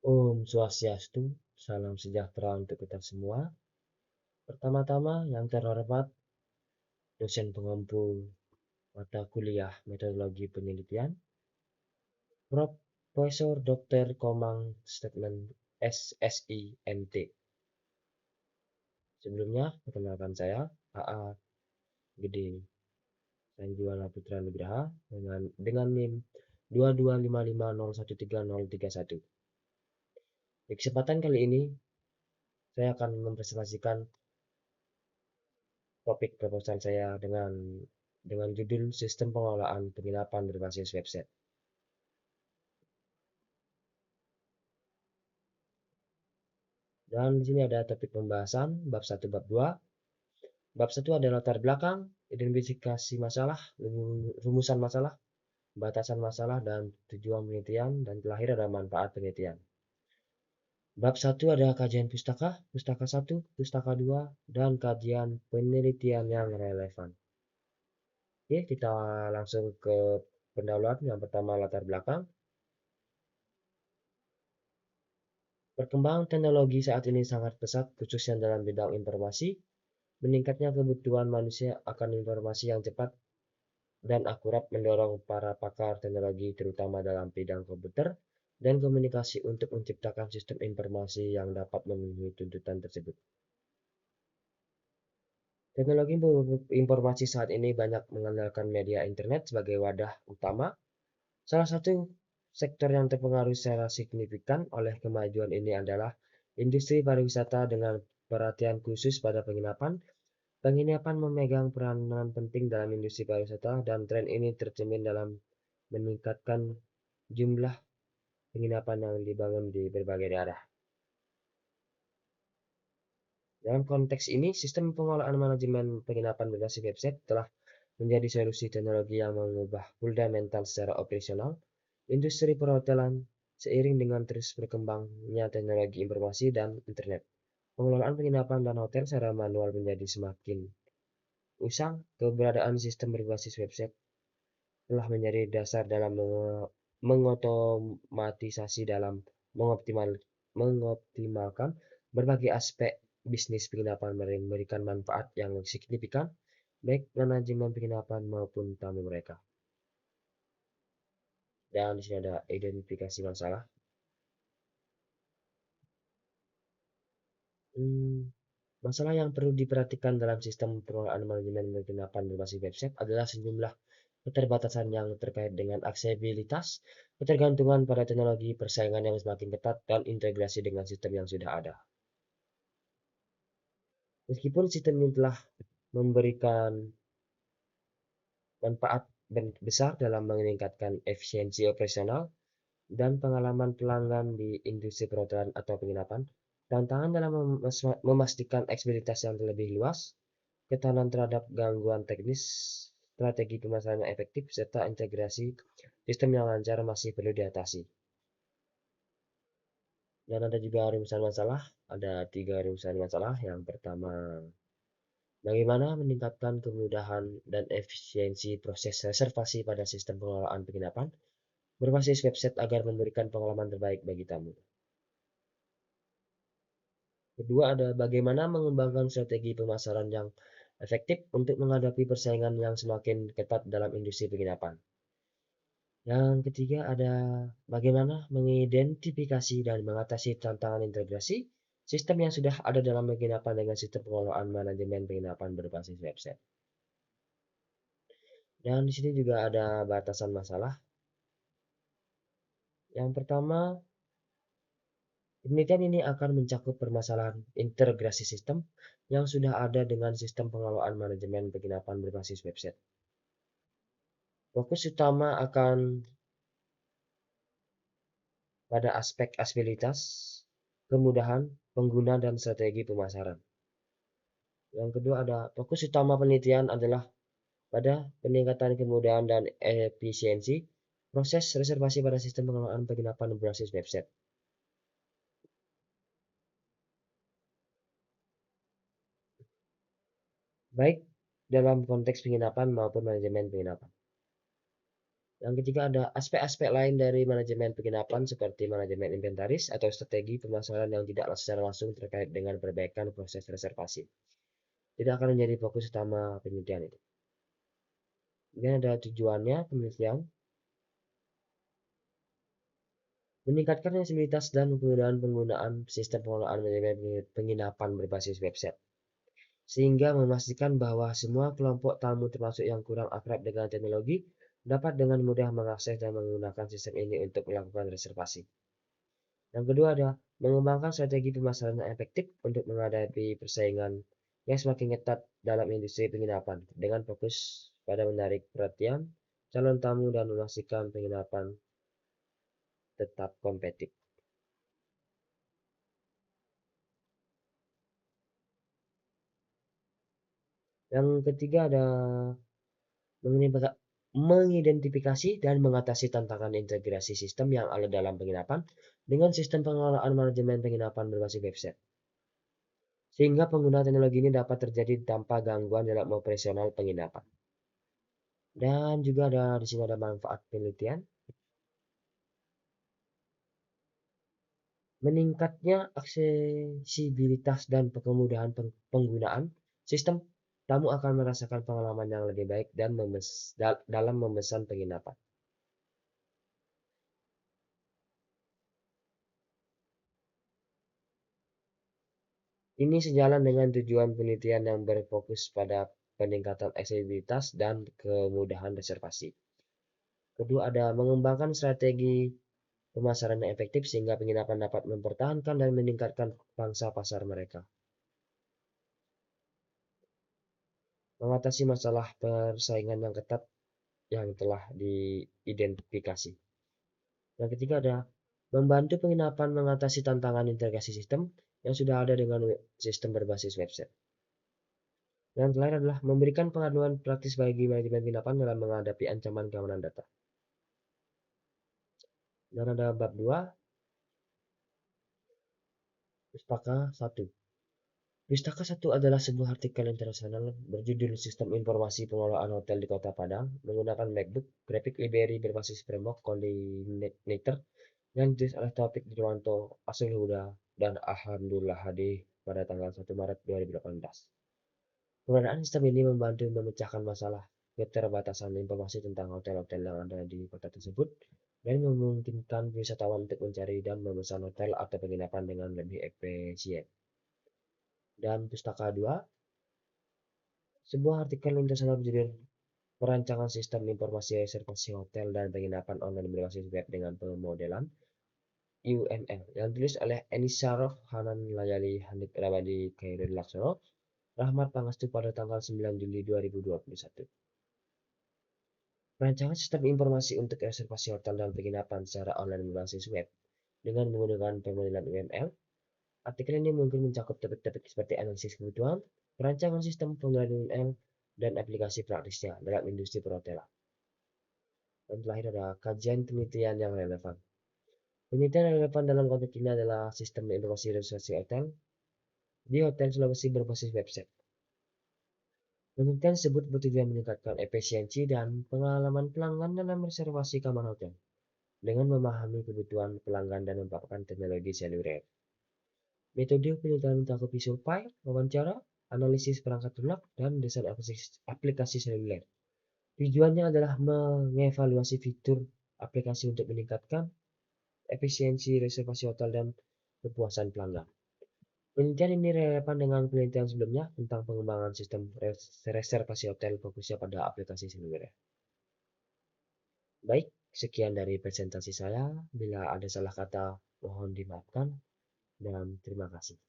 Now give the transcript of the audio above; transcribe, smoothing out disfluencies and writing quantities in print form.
Om Swastiastu, salam sejahtera untuk kita semua. Pertama-tama, yang terhormat, dosen pengampu mata kuliah metodologi penelitian, Profesor Dr. Komang Statement SSI MT. Sebelumnya, perkenalkan saya, AA Gede Sanjuana Putra Nugraha dengan NIM 22550133031. Di kesempatan kali ini, saya akan mempresentasikan topik proposal saya dengan judul Sistem Pengelolaan Penginapan Berbasis Website. Dan di sini ada topik pembahasan bab 1, bab 2. Bab 1 adalah latar belakang, identifikasi masalah, rumusan masalah, batasan masalah, dan tujuan penelitian, dan terakhir ada manfaat penelitian. Bab 1 adalah kajian pustaka, pustaka 1, pustaka 2, dan kajian penelitian yang relevan. Oke, kita langsung ke pendahuluan. Yang pertama latar belakang. Perkembangan teknologi saat ini sangat pesat, khususnya dalam bidang informasi. Meningkatnya kebutuhan manusia akan informasi yang cepat dan akurat mendorong para pakar teknologi, terutama dalam bidang komputer dan komunikasi, untuk menciptakan sistem informasi yang dapat memenuhi tuntutan tersebut. Teknologi informasi saat ini banyak mengandalkan media internet sebagai wadah utama. Salah satu sektor yang terpengaruh secara signifikan oleh kemajuan ini adalah industri pariwisata dengan perhatian khusus pada penginapan. Penginapan memegang peranan penting dalam industri pariwisata dan tren ini tercermin dalam meningkatkan jumlah penginapan yang dibangun di berbagai daerah. Dalam konteks ini, sistem pengelolaan manajemen penginapan berbasis website telah menjadi solusi teknologi yang mengubah fundamental secara operasional industri perhotelan. Seiring dengan terus berkembangnya teknologi informasi dan internet, pengelolaan penginapan dan hotel secara manual menjadi semakin usang. Keberadaan sistem berbasis website telah menjadi dasar dalam mengotomatisasi dalam mengoptimalkan berbagai aspek bisnis penginapan, memberikan manfaat yang signifikan baik manajemen penginapan maupun tamu mereka. Dan di sini ada identifikasi masalah. Masalah yang perlu diperhatikan dalam sistem pengelolaan manajemen penginapan berbasis website adalah sejumlah keterbatasan yang terkait dengan aksesibilitas, ketergantungan pada teknologi, persaingan yang semakin ketat, dan integrasi dengan sistem yang sudah ada. Meskipun sistem ini telah memberikan manfaat besar dalam meningkatkan efisiensi operasional dan pengalaman pelanggan di industri perhotelan atau penginapan, tantangan dalam memastikan aksesibilitas yang lebih luas, ketahanan terhadap gangguan teknis, strategi pemasaran yang efektif, serta integrasi sistem yang lancar masih perlu diatasi. Dan ada juga rumusan masalah, ada 3 rumusan masalah. Yang pertama, bagaimana meningkatkan kemudahan dan efisiensi proses reservasi pada sistem pengelolaan penginapan berbasis website agar memberikan pengalaman terbaik bagi tamu. Kedua, ada bagaimana mengembangkan strategi pemasaran yang efektif untuk menghadapi persaingan yang semakin ketat dalam industri penginapan. Yang ketiga, ada bagaimana mengidentifikasi dan mengatasi tantangan integrasi sistem yang sudah ada dalam penginapan dengan sistem pengelolaan manajemen penginapan berbasis website. Dan di sini juga ada batasan masalah. Yang pertama, penelitian ini akan mencakup permasalahan integrasi sistem yang sudah ada dengan sistem pengelolaan manajemen penginapan berbasis website. Fokus utama akan pada aspek aksesibilitas, kemudahan pengguna, dan strategi pemasaran. Yang kedua, ada fokus utama penelitian adalah pada peningkatan kemudahan dan efisiensi proses reservasi pada sistem pengelolaan penginapan berbasis website. Baik dalam konteks penginapan maupun manajemen penginapan. Yang ketiga ada aspek-aspek lain dari manajemen penginapan seperti manajemen inventaris atau strategi pemasaran yang tidak secara langsung terkait dengan perbaikan proses reservasi. Tidak akan menjadi fokus utama penelitian itu. Kemudian ada tujuannya penelitian, meningkatkan fleksibilitas dan kemudahan penggunaan sistem pengelolaan manajemen penginapan berbasis website, sehingga memastikan bahwa semua kelompok tamu termasuk yang kurang akrab dengan teknologi dapat dengan mudah mengakses dan menggunakan sistem ini untuk melakukan reservasi. Yang kedua ada mengembangkan strategi pemasaran yang efektif untuk menghadapi persaingan yang semakin ketat dalam industri penginapan dengan fokus pada menarik perhatian calon tamu dan memastikan penginapan tetap kompetitif. Yang ketiga ada mengidentifikasi dan mengatasi tantangan integrasi sistem yang ada dalam penginapan dengan sistem pengelolaan manajemen penginapan berbasis website. Sehingga penggunaan teknologi ini dapat terjadi tanpa gangguan dalam operasional penginapan. Dan juga ada di sini ada manfaat penelitian. Meningkatnya aksesibilitas dan kemudahan penggunaan sistem, tamu akan merasakan pengalaman yang lebih baik dan dalam memesan penginapan. Ini sejalan dengan tujuan penelitian yang berfokus pada peningkatan aksesibilitas dan kemudahan reservasi. Kedua ada mengembangkan strategi pemasaran yang efektif sehingga penginapan dapat mempertahankan dan meningkatkan pangsa pasar mereka. Mengatasi masalah persaingan yang ketat yang telah diidentifikasi. Yang ketiga ada membantu penginapan mengatasi tantangan integrasi sistem yang sudah ada dengan sistem berbasis website. Yang terakhir adalah memberikan pengaduan praktis bagi manajemen penginapan dalam menghadapi ancaman keamanan data. Dan ada bab 2, Pustaka 1. Pustaka 1 adalah sebuah artikel internasional berjudul Sistem Informasi Pengelolaan Hotel di Kota Padang menggunakan MacBook Graphic Library berbasis framework Coordinator yang ditulis oleh Taufik Dirwanto Asal Huda dan Alhamdulillah Hadi pada tanggal 1 Maret 2018. Penggunaan sistem ini membantu memecahkan masalah keterbatasan informasi tentang hotel-hotel yang ada di kota tersebut dan memungkinkan wisatawan untuk mencari dan memesan hotel atau penginapan dengan lebih efisien. Dan Pustaka 2, sebuah artikel internasional berjudul Perancangan Sistem Informasi Reservasi Hotel dan Penginapan Online berbasis web dengan pemodelan UML yang ditulis oleh Enisaroh, Hanan Layali, Hanif Rabadi, Khairul Laksono, Rahmat Pangestu pada tanggal 9 Juli 2021. Perancangan sistem informasi untuk reservasi hotel dan penginapan secara online berbasis web dengan menggunakan pemodelan UML. Artikel ini mungkin mencakup topik-topik seperti analisis kebutuhan, perancangan sistem penggunaan UML, dan aplikasi praktisnya dalam industri perhotelan. Dan terakhir ada kajian penelitian yang relevan. Penelitian yang relevan dalam konteks ini adalah sistem informasi reservasi hotel di Hotel Sulawesi berbasis website. Penelitian tersebut bertujuan meningkatkan efisiensi dan pengalaman pelanggan dalam reservasi kamar hotel dengan memahami kebutuhan pelanggan dan memanfaatkan teknologi seluler. Metode penelitian mencakupi survei, wawancara, analisis perangkat lunak, dan desain aplikasi seluler. Tujuannya adalah mengevaluasi fitur aplikasi untuk meningkatkan efisiensi reservasi hotel dan kepuasan pelanggan. Penelitian ini relevan dengan penelitian sebelumnya tentang pengembangan sistem reservasi hotel fokusnya pada aplikasi seluler. Baik, sekian dari presentasi saya. Bila ada salah kata, mohon dimaafkan dan terima kasih.